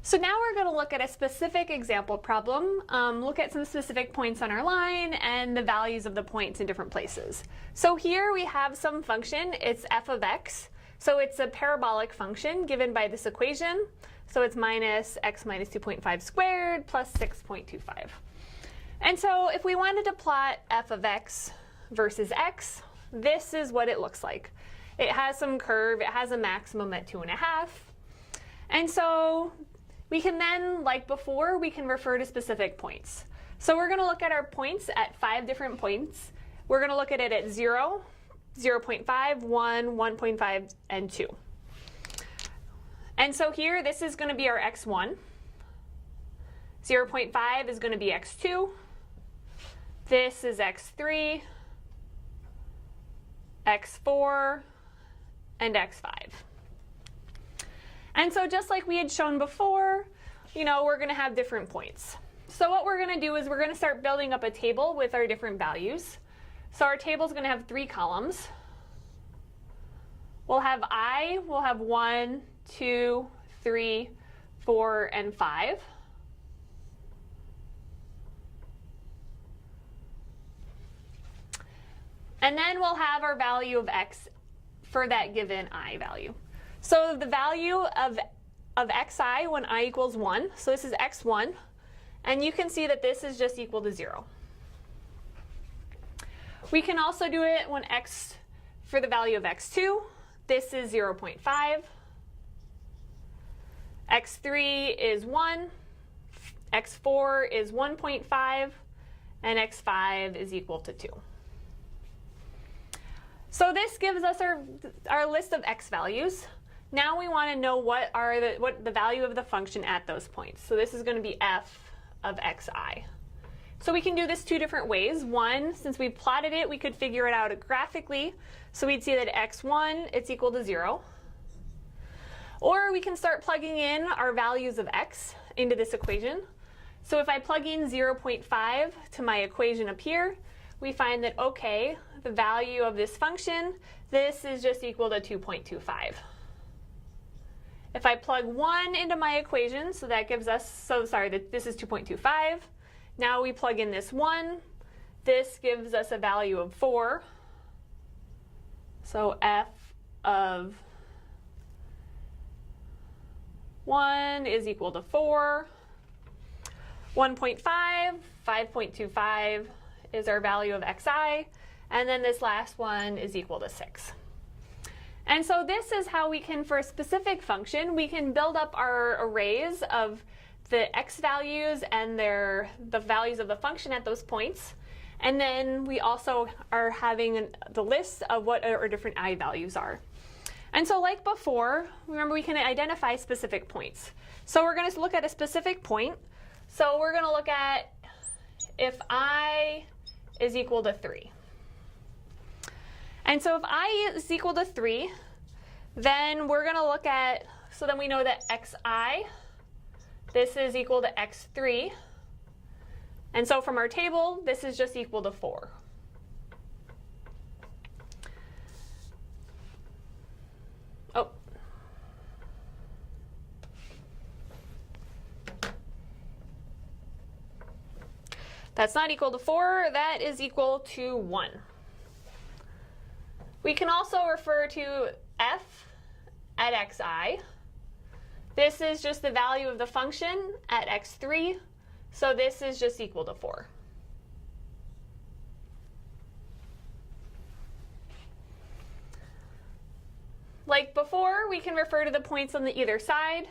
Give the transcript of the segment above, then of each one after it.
So now we're going to look at a specific example problem, look at some specific points on our line and the values of the points in different places. So here we have some function, it's f of x. So it's a parabolic function given by this equation. So it's minus x minus 2.5 squared plus 6.25. And so if we wanted to plot f of x versus x, this is what it looks like. It has some curve, it has a maximum at 2.5. And so we can then, like before, we can refer to specific points. So we're going to look at our points at 5 different points. We're going to look at it at 0, 0.5, 1, 1.5, and 2. And so here, this is going to be our x1. 0.5 is going to be x2. This is x3, x4, and x5. And so just like we had shown before, we're going to have different points. So what we're going to do is we're going to start building up a table with our different values. So our table is going to have 3 columns. We'll have we'll have 1, 2, 3, 4, and 5. And then we'll have our value of x for that given I value. So the value of xi when I equals 1, so this is x1, and you can see that this is just equal to 0. We can also do it when x for the value of x2, this is 0.5, x3 is 1, x4 is 1.5, and x5 is equal to 2. So this gives us our list of x values. Now we want to know what the value of the function at those points. So this is going to be f of xi. So we can do this 2 different ways. One, since we plotted it, we could figure it out graphically. So we'd see that x1, it's equal to 0. Or we can start plugging in our values of x into this equation. So if I plug in 0.5 to my equation up here, we find that, okay, the value of this function, this is just equal to 2.25. If I plug 1 into my equation, so that gives us, this is 2.25. Now we plug in this 1. This gives us a value of 4. So f of 1 is equal to 4. 1.5, 5.25 is our value of xi. And then this last one is equal to 6. And so this is how we can, for a specific function, we can build up our arrays of the x values and the values of the function at those points. And then we also are having the list of what our different I values are. And so like before, remember we can identify specific points. So we're going to look at a specific point. So we're going to look at if I is equal to 3. And so if I is equal to 3, then we're going to look at, so then we know that xi, this is equal to x3. And so from our table, this is just equal to 4. Oh. That's not equal to 4, that is equal to 1. We can also refer to f at xi. This is just the value of the function at x3, so this is just equal to 4. Like before, we can refer to the points on the either side.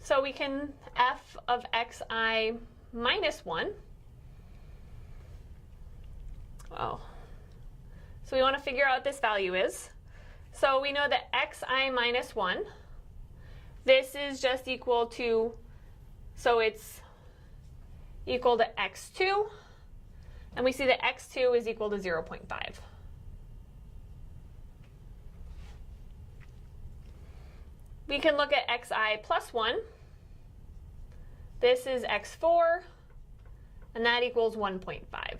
So we can f of xi minus 1. Oh. So we want to figure out what this value is. So we know that xi minus 1, this is just equal to, so it's equal to x2, and we see that x2 is equal to 0.5. We can look at xi plus 1. This is x4, and that equals 1.5.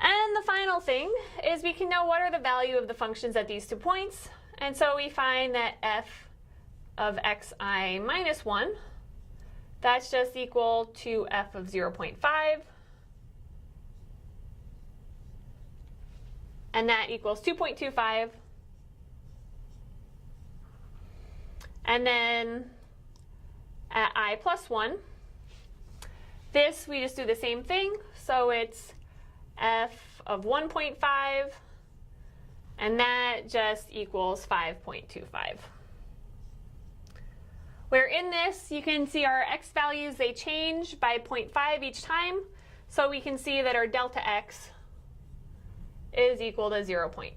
And the final thing is we can know what are the value of the functions at these 2 points. And so we find that f of xi minus 1, that's just equal to f of 0.5. And that equals 2.25. And then at I plus 1, this we just do the same thing. So it's f of 1.5, and that just equals 5.25. Where in this, you can see our x values, they change by 0.5 each time. So we can see that our delta x is equal to 0.5.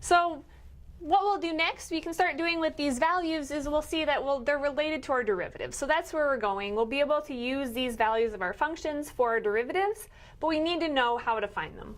So what we'll do next, we can start doing with these values, is we'll see that they're related to our derivatives. So that's where we're going. We'll be able to use these values of our functions for our derivatives, but we need to know how to find them.